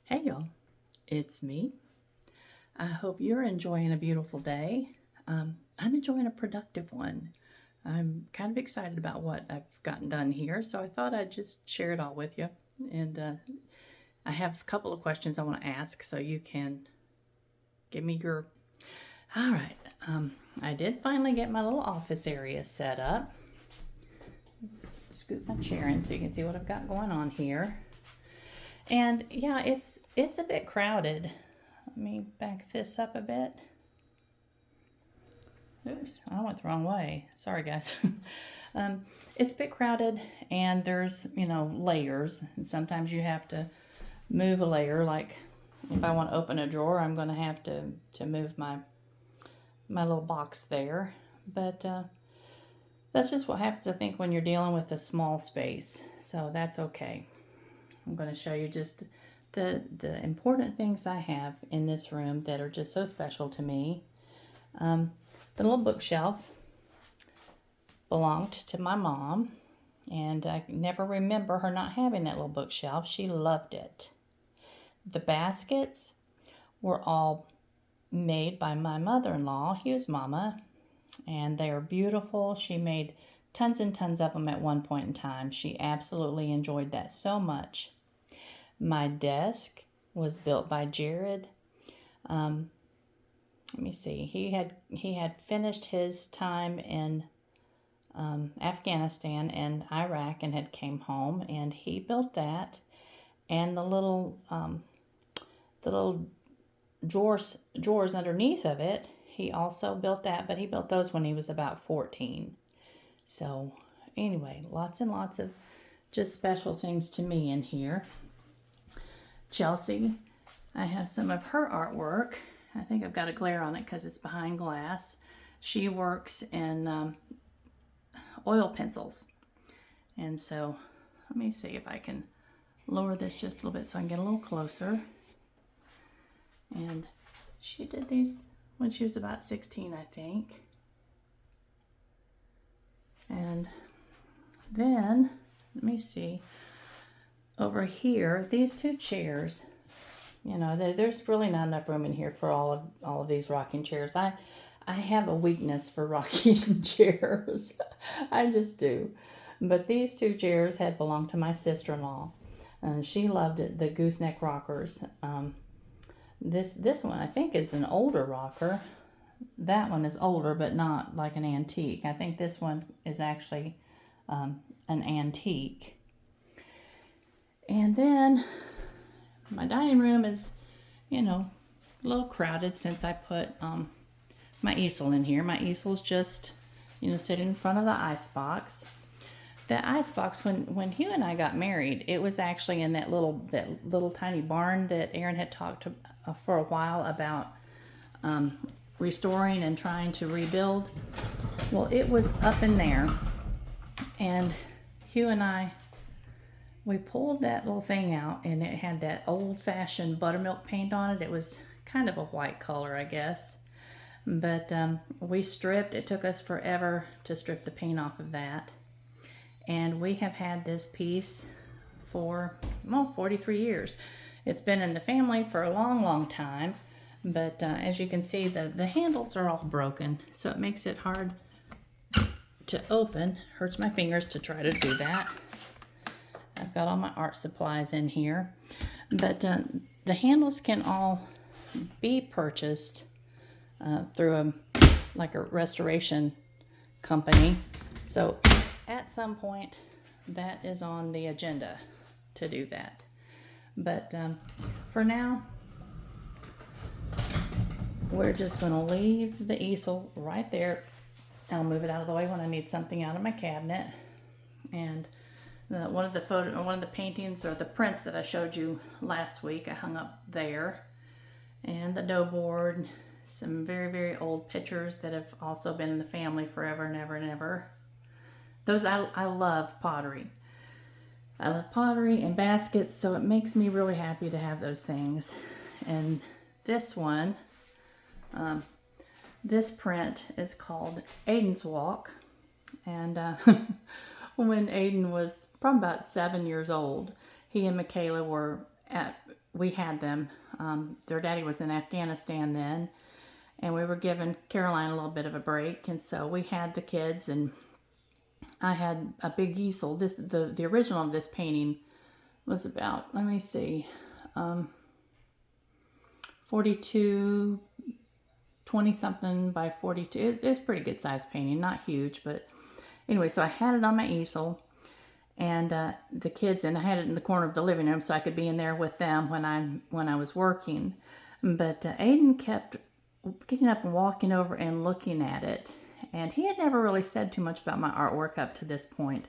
Hey y'all, it's me. I hope you're enjoying a beautiful day. I'm enjoying a productive one. I'm kind of excited about what I've gotten done here, so I thought I'd just share it all with you. And I have a couple of questions I want to ask, so you can give me your. All right. I did finally get my little office area set up. Scoot my chair in so you can see what I've got going on here. And yeah, it's a bit crowded. Let me back this up a bit. Oops, I went the wrong way. Sorry, guys. It's a bit crowded, and there's layers, and sometimes you have to move a layer. Like if I want to open a drawer, I'm going to have to move my little box there. But that's just what happens, I think, when you're dealing with a small space. So that's okay. I'm going to show you just the important things I have in this room that are just so special to me. The little bookshelf belonged to my mom, and I never remember her not having that little bookshelf. She loved it. The baskets were all made by my mother-in-law, Hugh's mama, and they are beautiful. She made tons and tons of them at one point in time. She absolutely enjoyed that so much. My desk was built by Jared. Let me see. He had finished his time in Afghanistan and Iraq and had came home, and he built that. And the little drawers underneath of it, he also built that, but he built those when he was about 14. So anyway, lots and lots of just special things to me in here. Chelsea, I have some of her artwork. I think I've got a glare on it because it's behind glass. She works in oil pencils. And so let me see if I can lower this just a little bit so I can get a little closer. And she did these when she was about 16, I think. And then, let me see, over here, these two chairs, there's really not enough room in here for all of these rocking chairs. I have a weakness for rocking chairs. I just do. But these two chairs had belonged to my sister-in-law. She loved it, the gooseneck rockers. This one I think is an older rocker. That one is older, but not like an antique. I think this one is actually an antique. And then my dining room is, a little crowded since I put my easel in here. My easel's just, sitting in front of the icebox. The icebox, when Hugh and I got married, it was actually in that little tiny barn that Aaron had talked for a while about restoring and trying to rebuild. Well, it was up in there, and Hugh and I, we pulled that little thing out, and it had that old-fashioned buttermilk paint on it. It was kind of a white color, I guess. But we stripped. It took us forever to strip the paint off of that. And we have had this piece for, 43 years. It's been in the family for a long, long time. But as you can see, the handles are all broken. So it makes it hard to open. Hurts my fingers to try to do that. I've got all my art supplies in here. But the handles can all be purchased through a restoration company. So at some point, that is on the agenda to do that. But for now, we're just going to leave the easel right there. I'll move it out of the way when I need something out of my cabinet. And one of the paintings or the prints that I showed you last week, I hung up there. And the dough board, some very, very old pictures that have also been in the family forever and ever and ever. Those, I love pottery. I love pottery and baskets, so it makes me really happy to have those things. And this one, this print is called Aiden's Walk. And when Aiden was probably about 7 years old, he and Michaela were we had them. Their daddy was in Afghanistan then, and we were giving Caroline a little bit of a break, and so we had the kids, and I had a big easel. The original of this painting was about, let me see, 42, 20 something by 42. It's pretty good size painting, not huge, but anyway, so I had it on my easel, and the kids, and I had it in the corner of the living room so I could be in there with them when I was working. But Aiden kept getting up and walking over and looking at it, and he had never really said too much about my artwork up to this point.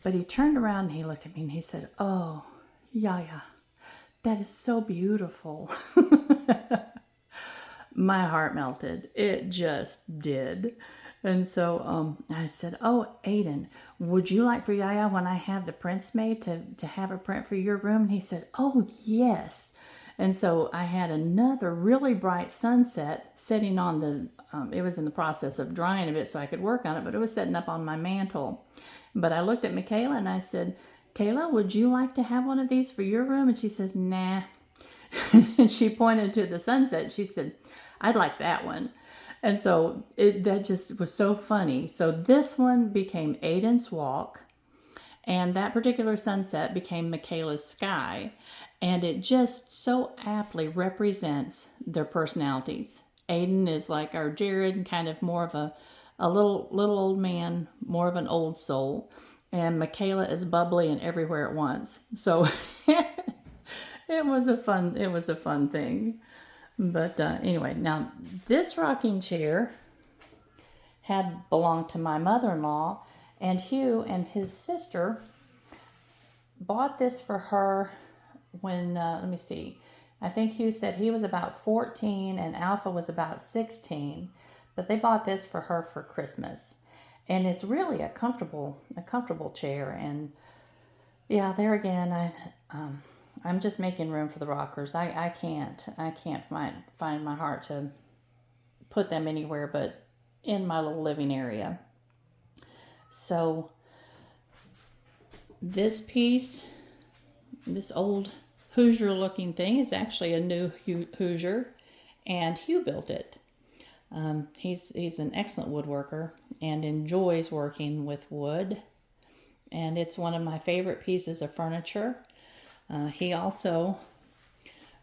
But he turned around and he looked at me and he said, "Oh, Yaya, that is so beautiful." My heart melted. It just did. And so I said, "Oh, Aiden, would you like for Yaya, when I have the prints made, to have a print for your room?" And he said, "Oh, yes." And so I had another really bright sunset sitting on the, it was in the process of drying a bit so I could work on it, but it was setting up on my mantle. But I looked at Michaela and I said, "Kayla, would you like to have one of these for your room?" And she says, "Nah." And she pointed to the sunset. She said, "I'd like that one." And so that just was so funny. So this one became Aiden's walk, and that particular sunset became Michaela's sky. And it just so aptly represents their personalities. Aiden is like our Jared, kind of more of a little old man, more of an old soul. And Michaela is bubbly and everywhere at once. So it was a fun thing. But anyway, now this rocking chair had belonged to my mother-in-law, and Hugh and his sister bought this for her when, let me see, I think Hugh said he was about 14 and Alpha was about 16, but they bought this for her for Christmas. And it's really a comfortable chair. And yeah, there again, I'm just making room for the rockers. I can't find my heart to put them anywhere but in my little living area. So this piece, this old Hoosier looking thing, is actually a new Hoosier, and Hugh built it. He's an excellent woodworker and enjoys working with wood, and it's one of my favorite pieces of furniture. He also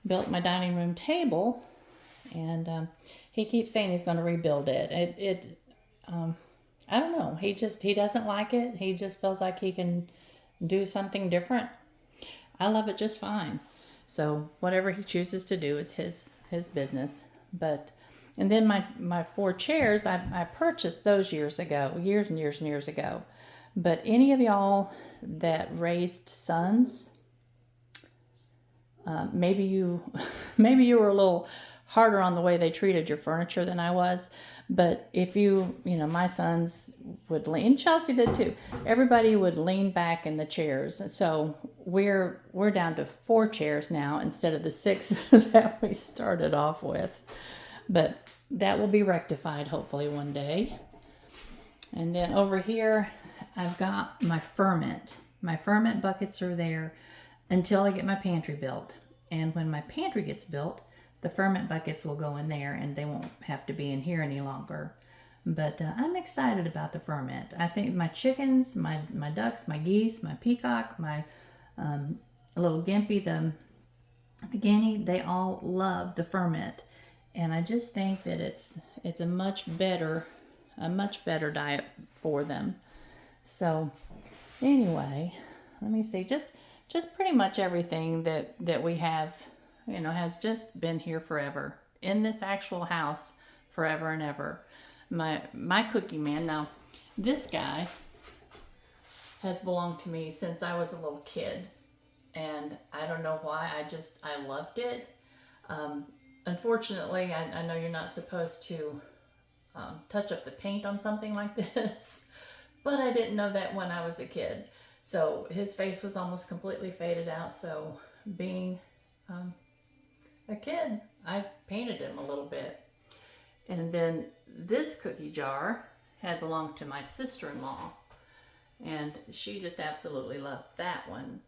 built my dining room table, and he keeps saying he's going to rebuild it. I don't know. He doesn't like it. He just feels like he can do something different. I love it just fine. So whatever he chooses to do is his business. And then my 4 chairs, I purchased those years and years ago. But any of y'all that raised sons, maybe you were a little harder on the way they treated your furniture than I was. But if my sons would lean, and Chelsea did too. Everybody would lean back in the chairs. So we're down to 4 chairs now instead of the 6 that we started off with. But that will be rectified hopefully one day. And then over here, I've got my ferment. My ferment buckets are there until I get my pantry built. And when my pantry gets built, the ferment buckets will go in there and they won't have to be in here any longer. But I'm excited about the ferment. I think my chickens, my ducks, my geese, my peacock, my little Gimpy, the guinea, they all love the ferment. And I just think that it's a much better diet for them. So anyway, let me see, just pretty much everything that we have, has just been here forever, in this actual house forever and ever. My cookie man, now this guy has belonged to me since I was a little kid, and I don't know why, I loved it. Unfortunately, I know you're not supposed to touch up the paint on something like this, but I didn't know that when I was a kid. So his face was almost completely faded out. So being a kid, I painted him a little bit. And then this cookie jar had belonged to my sister-in-law, and she just absolutely loved that one.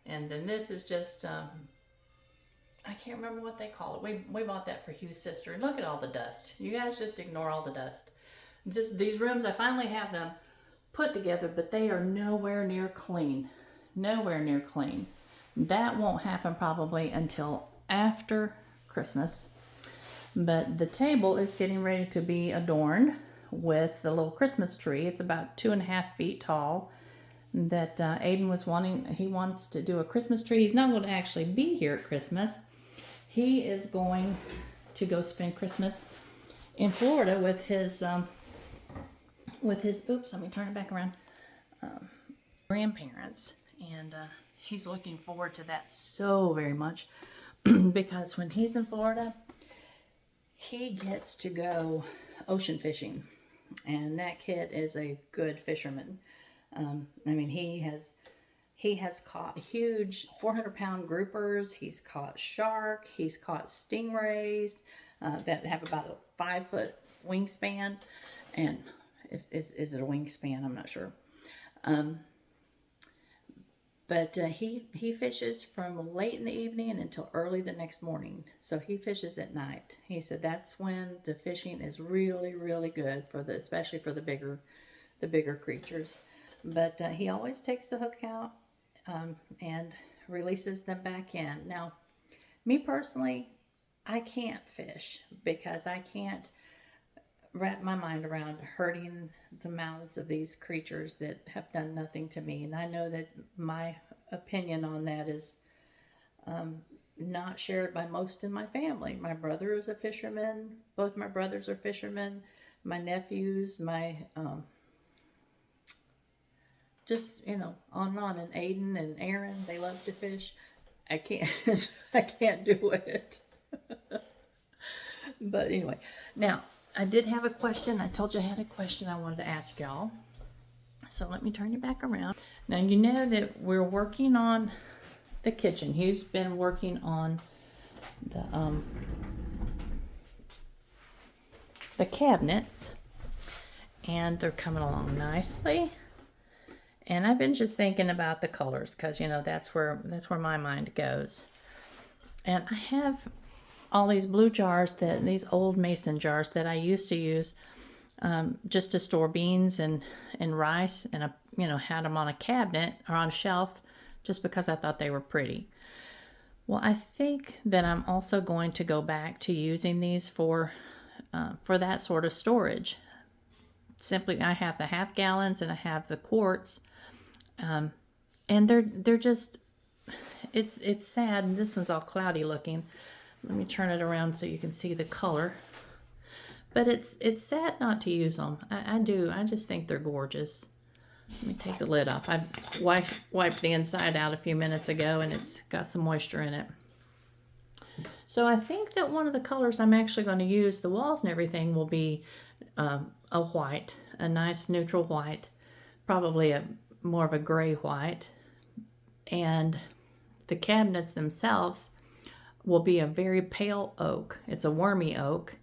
And then this is just I can't remember what they call it. We bought that for Hugh's sister. And look at all the dust. You guys just ignore all the dust. These rooms, I finally have them put together, but they are nowhere near clean. Nowhere near clean. That won't happen probably until after Christmas. But the table is getting ready to be adorned with the little Christmas tree. It's about 2.5 feet tall. That Aiden was wanting. He wants to do a Christmas tree. He's not going to actually be here at Christmas. He is going to go spend Christmas in Florida with his oops, let me turn it back around, grandparents, and he's looking forward to that so very much because when he's in Florida, he gets to go ocean fishing, and that kid is a good fisherman. I mean, he has caught huge 400-pound groupers. He's caught shark. He's caught stingrays that have about a 5-foot wingspan. And is it a wingspan? I'm not sure. But he fishes from late in the evening until early the next morning. So he fishes at night. He said that's when the fishing is really, really good especially for the bigger creatures. But he always takes the hook out and releases them back in. Now, me personally, I can't fish because I can't wrap my mind around hurting the mouths of these creatures that have done nothing to me. And I know that my opinion on that is not shared by most in my family. My brother is a fisherman. Both my brothers are fishermen. My nephews, just, on and on. And Aiden and Aaron, they love to fish. I can't, I can't do it. But anyway, now, I did have a question. I told you I had a question I wanted to ask y'all. So let me turn you back around. Now, you know that we're working on the kitchen. Hugh's been working on the cabinets, and they're coming along nicely. And I've been just thinking about the colors because, that's where my mind goes. And I have all these blue jars, these old mason jars that I used to use just to store beans and rice, and had them on a cabinet or on a shelf just because I thought they were pretty. Well, I think that I'm also going to go back to using these for that sort of storage. Simply, I have the half gallons and I have the quarts, and they're just, it's sad. This one's all cloudy looking. Let me turn it around so you can see the color. But it's sad not to use them. I do. I just think they're gorgeous. Let me take the lid off. I wiped the inside out a few minutes ago, and it's got some moisture in it. So I think that one of the colors I'm actually going to use, the walls and everything, will be a white, a nice neutral white, probably more of a gray white. And the cabinets themselves will be a very pale oak. It's a wormy oak.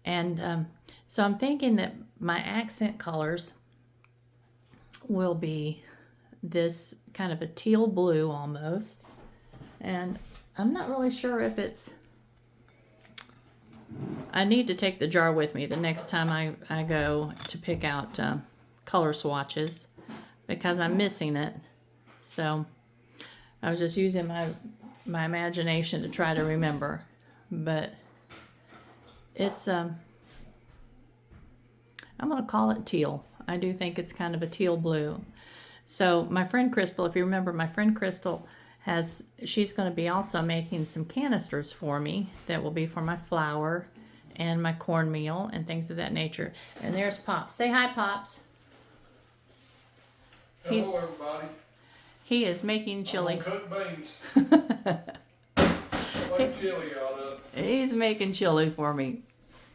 And so I'm thinking that my accent colors will be this kind of a teal blue almost. And I'm not really sure if I need to take the jar with me the next time I go to pick out color swatches because I'm missing it. So I was just using my imagination to try to remember. But it's, I'm going to call it teal. I do think it's kind of a teal blue. So my friend Crystal, if you remember, my friend Crystal she's going to be also making some canisters for me that will be for my flour and my cornmeal and things of that nature. And there's Pops. Say hi, Pops. Hello, everybody. He is making chili. I'm gonna cook beans. Like chili out of. He's making chili for me.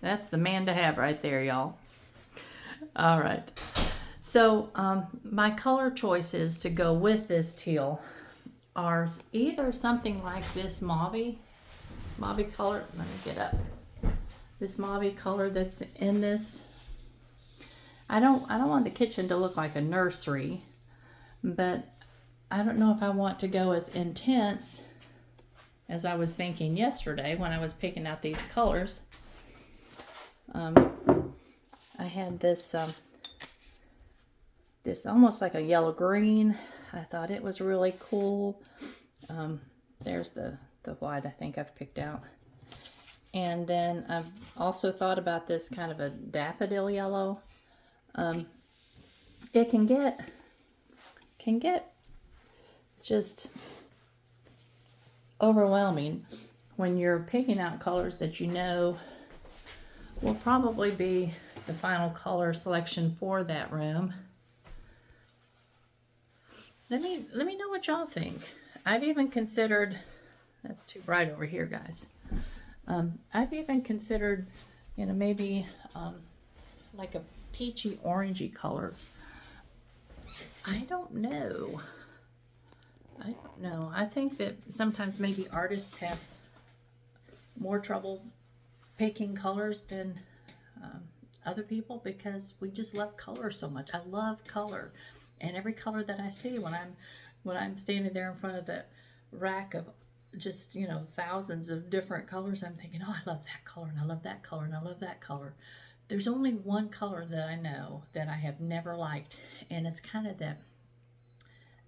That's the man to have right there, y'all. All right. So my color choices to go with this teal are either something like this mauve color. Let me get up. This mauve color that's in this. I don't want the kitchen to look like a nursery, but I don't know if I want to go as intense as I was thinking yesterday when I was picking out these colors, I had this almost like a yellow green. I thought it was really cool. There's the white I think I've picked out. And then I've also thought about this kind of a daffodil yellow. It can get just overwhelming when you're picking out colors that you know will probably be the final color selection for that room. Let me know what y'all think. I've even considered, that's too bright over here, guys. I've even considered, maybe like a peachy orangey color. I don't know. I think that sometimes maybe artists have more trouble picking colors than other people because we just love color so much. I love color, and every color that I see when I'm standing there in front of the rack of just thousands of different colors, I'm thinking, oh, I love that color, and I love that color, and I love that color. There's only one color that I know that I have never liked, and it's kind of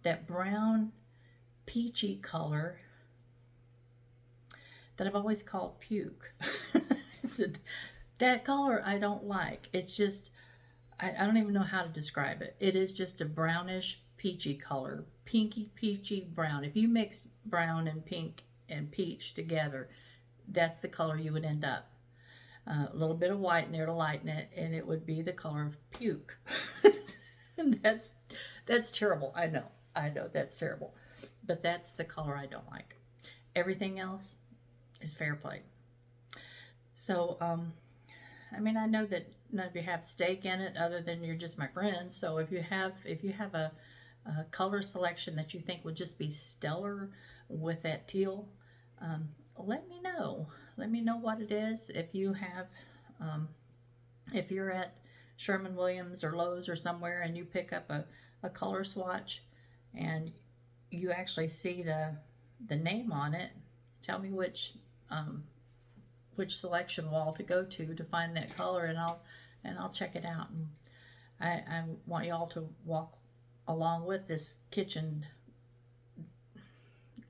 that brown peachy color that I've always called puke. That color I don't like. It's just, I don't even know how to describe it. It is just a brownish peachy color, pinky peachy brown. If you mix brown and pink and peach together, that's the color you would end up. A little bit of white in there to lighten it, and it would be the color of puke. And that's terrible. I know that's terrible, but that's the color I don't like. Everything else is fair play. So, I know that none of you have stake in it other than you're just my friends. So if you have a color selection that you think would just be stellar with that teal, let me know. Let me know what it is. If you have, if you're at Sherman-Williams or Lowe's or somewhere and you pick up a color swatch and you actually see the name on it, tell me which selection wall to go to find that color, and I'll check it out. And I want y'all to walk along with this kitchen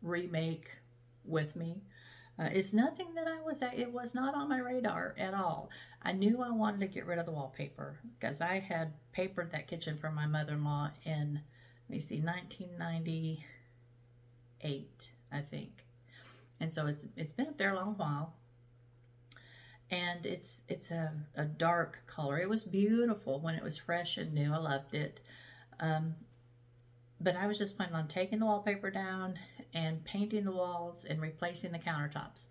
remake with me. It's nothing that it was not on my radar at all. I knew I wanted to get rid of the wallpaper because I had papered that kitchen for my mother-in-law in, let me see, 1998, I think. And so it's been up there a long while. And it's a dark color. It was beautiful when it was fresh and new. I loved it. But I was just planning on taking the wallpaper down and painting the walls and replacing the countertops.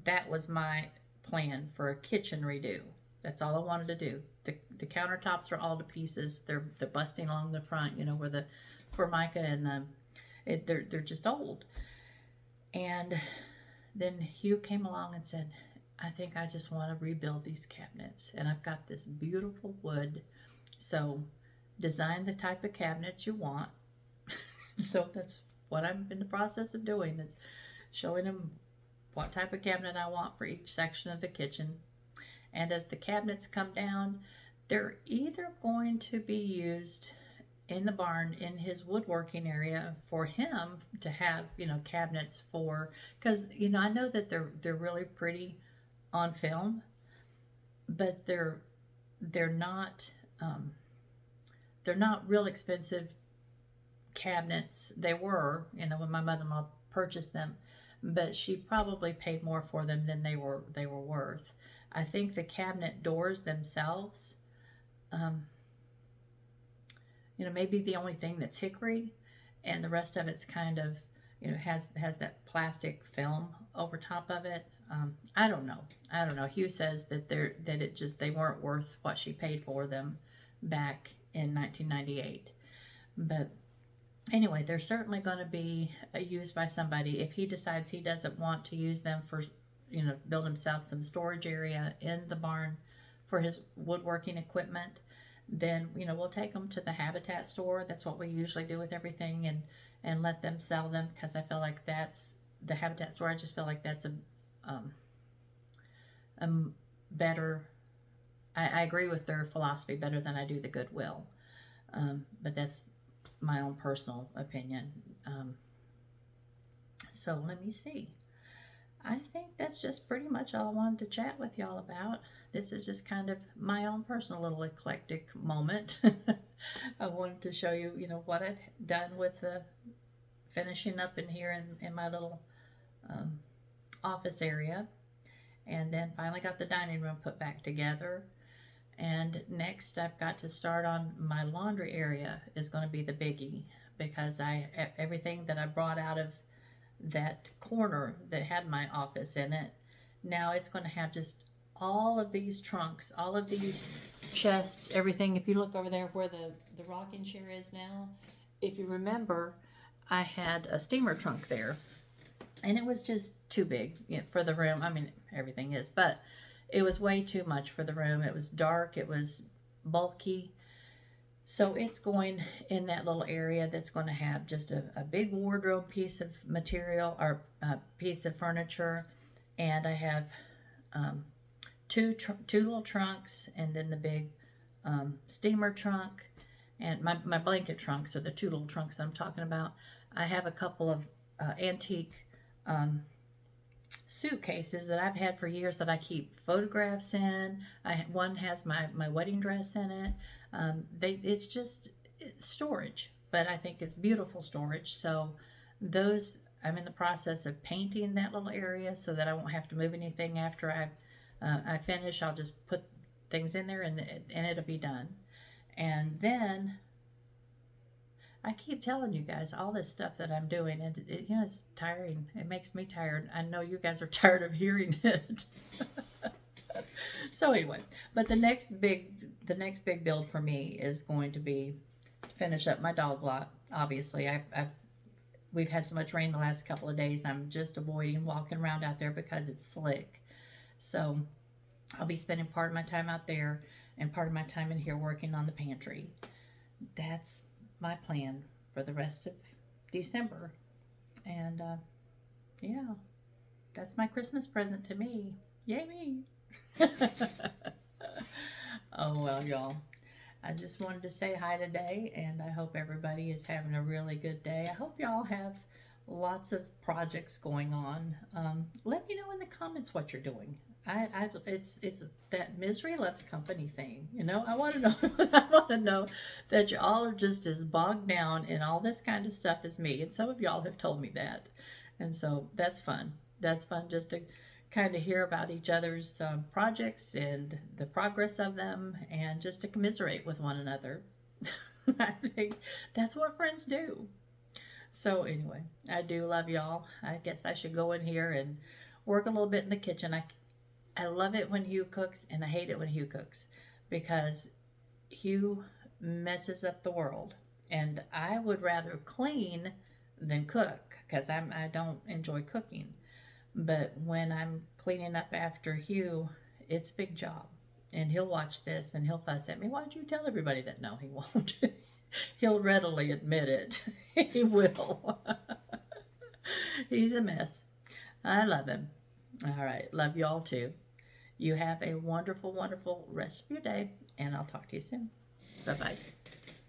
That was my plan for a kitchen redo. That's all I wanted to do. The countertops are all to pieces. They're busting along the front, where the Formica and they're just old. And then Hugh came along and said, I think I just want to rebuild these cabinets. And I've got this beautiful wood. So design the type of cabinets you want. So that's what I'm in the process of doing. It's showing them what type of cabinet I want for each section of the kitchen. And as the cabinets come down, they're either going to be used in the barn in his woodworking area for him to have, cabinets for, because, I know that they're really pretty on film, but they're not real expensive cabinets. They were, when my mother-in-law purchased them, but she probably paid more for them than they were worth. I think the cabinet doors themselves, maybe the only thing that's hickory, and the rest of it's kind of, has that plastic film over top of it. I don't know. Hugh says that they weren't worth what she paid for them back in 1998. But anyway, they're certainly going to be used by somebody. If he decides he doesn't want to use them for, build himself some storage area in the barn for his woodworking equipment, then, we'll take them to the Habitat store. That's what we usually do with everything, and let them sell them, because I feel like that's the Habitat store. I just feel like that's um, a better. I agree with their philosophy better than I do the Goodwill, but that's my own personal opinion. So let me see. I think that's just pretty much all I wanted to chat with y'all about. This is just kind of my own personal little eclectic moment. I wanted to show you, what I'd done with the finishing up in here in my little um, office area. And then finally got the dining room put back together. And next I've got to start on my laundry area is going to be the biggie, because everything that I brought out of that corner that had my office in it, now it's going to have just all of these trunks, all of these chests, everything. If you look over there where the rocking chair is now, if you remember, I had a steamer trunk there, and it was just too big, for the room. I mean, everything is, but it was way too much for the room. It was dark, it was bulky. So it's going in that little area that's going to have just a big wardrobe piece of material, or a piece of furniture. And I have two little trunks, and then the big steamer trunk, and my blanket trunk. So the two little trunks I'm talking about. I have a couple of antique suitcases that I've had for years that I keep photographs in. One has my wedding dress in it. It's just storage, but I think it's beautiful storage. So those, I'm in the process of painting that little area so that I won't have to move anything after I finish. I'll just put things in there, and it'll be done. And then I keep telling you guys all this stuff that I'm doing, and it's tiring. It makes me tired. I know you guys are tired of hearing it. So anyway, but the next big build for me is going to be to finish up my dog lot. Obviously, we've had so much rain the last couple of days. I'm just avoiding walking around out there because it's slick. So I'll be spending part of my time out there and part of my time in here working on the pantry. That's my plan for the rest of December. And yeah, that's my Christmas present to me. Yay me. Oh well, y'all, I just wanted to say hi today, and I hope everybody is having a really good day. I hope y'all have lots of projects going on. Let me know in the comments what you're doing. It's that misery loves company thing. I want to know. I want to know that y'all are just as bogged down in all this kind of stuff as me, and some of y'all have told me that, and so that's fun. That's fun just to kind of hear about each other's projects and the progress of them, and just to commiserate with one another. I think that's what friends do. So anyway, I do love y'all. I guess I should go in here and work a little bit in the kitchen. I love it when Hugh cooks, and I hate it when Hugh cooks, because Hugh messes up the world, and I would rather clean than cook, because I don't enjoy cooking. But when I'm cleaning up after Hugh, it's a big job. And he'll watch this and he'll fuss at me. Why'd you tell everybody that? No, he won't. He'll readily admit it. He will. He's a mess. I love him. All right. Love you all too. You have a wonderful, wonderful rest of your day, and I'll talk to you soon. Bye-bye.